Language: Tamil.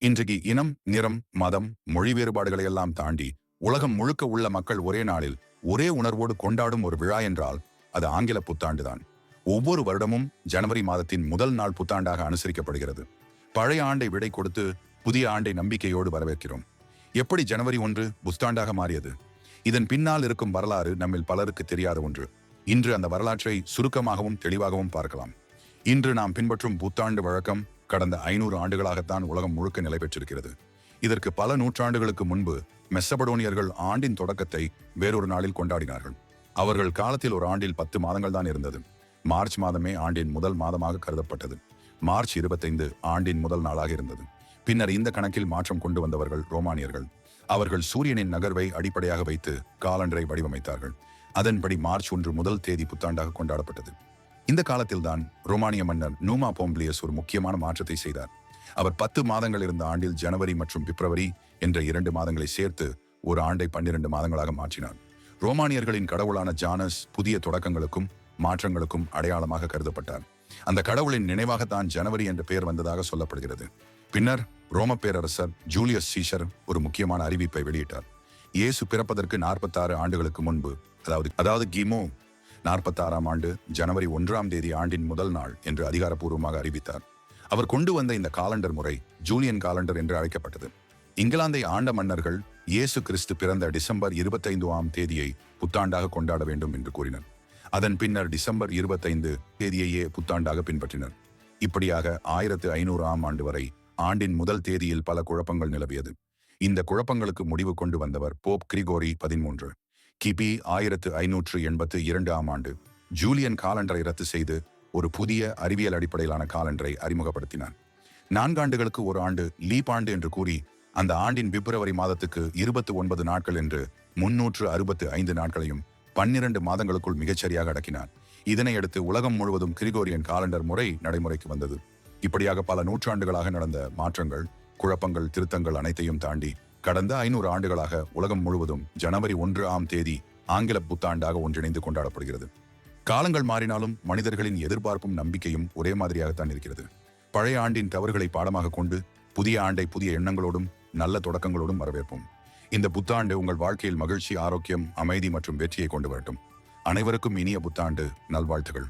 இன்றைக்கு இனம், நிறம், மதம், மொழி வேறுபாடுகளை எல்லாம் தாண்டி உலகம் முழுக்க உள்ள மக்கள் ஒரே நாளில் ஒரே உணர்வோடு கொண்டாடும் ஒரு விழா என்றால் அது ஆங்கில புத்தாண்டுதான். ஒவ்வொரு வருடமும் ஜனவரி மாதத்தின் முதல் நாள் புத்தாண்டாக அனுசரிக்கப்படுகிறது. பழைய ஆண்டை விடை கொடுத்து புதிய ஆண்டை நம்பிக்கையோடு வரவேற்கிறோம். எப்படி ஜனவரி 1 புத்தாண்டாக மாறியது? இதன் பின்னால் இருக்கும் வரலாறு நம்மில் பலருக்கு தெரியாத ஒன்று. இன்று அந்த வரலாற்றை சுருக்கமாகவும் தெளிவாகவும் பார்க்கலாம். இன்று நாம் பின்பற்றும் புத்தாண்டு வழக்கம் கடந்த 500 ஆண்டுகளாகத்தான் உலகம் முழுக்க நிலை பெற்றிருக்கிறது. இதற்கு பல நூற்றாண்டுகளுக்கு முன்பு மெசபடோனியர்கள் ஆண்டின் தொடக்கத்தை வேறொரு நாளில் கொண்டாடினார்கள். அவர்கள் காலத்தில் ஒரு ஆண்டில் 10 மாதங்கள் தான் இருந்தது. மார்ச் மாதமே ஆண்டின் முதல் மாதமாக கருதப்பட்டது. மார்ச் 25 ஆண்டின் முதல் நாளாக இருந்தது. பின்னர் இந்த கணக்கில் மாற்றம் கொண்டு வந்தவர்கள் ரோமானியர்கள். அவர்கள் சூரியனின் நகர்வை அடிப்படையாக வைத்து காலண்டரை வடிவமைத்தார்கள். அதன்படி மார்ச் 1 முதல் தேதி புத்தாண்டாக கொண்டாடப்பட்டது. இந்த காலத்தில்தான் ரோமானிய மன்னர் நூமா போம்பிலியஸ் ஒரு முக்கியமான மாற்றத்தை செய்தார். அவர் 10 மாதங்கள் இருந்த ஆண்டில் ஜனவரி மற்றும் பிப்ரவரி என்ற 2 மாதங்களை சேர்த்து ஒரு ஆண்டை 12 மாதங்களாக மாற்றினார். ரோமானியர்களின் கடவுளான ஜானஸ் புதிய தொடக்கங்களுக்கும் மாற்றங்களுக்கும் அடையாளமாக கருதப்பட்டார். அந்த கடவுளின் நினைவாகத்தான் ஜனவரி என்ற பெயர் வந்ததாக சொல்லப்படுகிறது. பின்னர் ரோம பேரரசர் ஜூலியஸ் சீசர் ஒரு முக்கியமான அறிவிப்பை வெளியிட்டார். இயேசு பிறப்பதற்கு 46 ஆண்டுகளுக்கு முன்பு, அதாவது கிமு 46ஆம் ஆண்டு ஜனவரி 1ஆம் தேதி ஆண்டின் முதல் நாள் என்று அதிகாரப்பூர்வமாக அறிவித்தார். அவர் கொண்டு வந்த இந்த காலண்டர் முறை ஜூலியன் காலண்டர் என்று அழைக்கப்பட்டது. இங்கிலாந்தை ஆண்ட மன்னர்கள் இயேசு கிறிஸ்து பிறந்த டிசம்பர் 25ஆம் தேதியை புத்தாண்டாக கொண்டாட வேண்டும் என்று கூறினர். அதன் பின்னர் டிசம்பர் 25 தேதியையே புத்தாண்டாக பின்பற்றினர். இப்படியாக 1500ஆம் ஆண்டு வரை ஆண்டின் முதல் தேதியில் பல குழப்பங்கள் நிலவியது. இந்த குழப்பங்களுக்கு முடிவு கொண்டு வந்தவர் போப் கிரிகோரி 13. கிபி 1582ஆம் ஆண்டு ஜூலியன் காலண்டரை ரத்து செய்து ஒரு புதிய அறிவியல் அடிப்படையிலான காலண்டரை அறிமுகப்படுத்தினார். 4 ஆண்டுகளுக்கு ஒரு ஆண்டு லீப் ஆண்டு என்று கூறி அந்த ஆண்டின் பிப்ரவரி மாதத்துக்கு 29 நாட்கள் என்று 365 நாட்களையும் 12 மாதங்களுக்குள் மிகச்சரியாக அடக்கினார். இதனையடுத்து உலகம் முழுவதும் கிரிகோரியன் காலண்டர் முறை நடைமுறைக்கு வந்தது. இப்படியாக பல நூற்றாண்டுகளாக நடந்த மாற்றங்கள், குழப்பங்கள், திருத்தங்கள் அனைத்தையும் தாண்டி கடந்த 500 ஆண்டுகளாக உலகம் முழுவதும் ஜனவரி 1ஆம் தேதி ஆங்கில புத்தாண்டாக ஒன்றிணைந்து கொண்டாடப்படுகிறது. காலங்கள் மாறினாலும் மனிதர்களின் எதிர்பார்ப்பும் நம்பிக்கையும் ஒரே மாதிரியாகத்தான் இருக்கிறது. பழைய ஆண்டின் தவறுகளை பாடமாக கொண்டு புதிய ஆண்டை புதிய எண்ணங்களோடும் நல்ல தொடக்கங்களோடும் வரவேற்போம். இந்த புத்தாண்டு உங்கள் வாழ்க்கையில் மகிழ்ச்சி, ஆரோக்கியம், அமைதி மற்றும் வெற்றியை கொண்டு வரட்டும். அனைவருக்கும் இனிய புத்தாண்டு நல்வாழ்த்துகள்.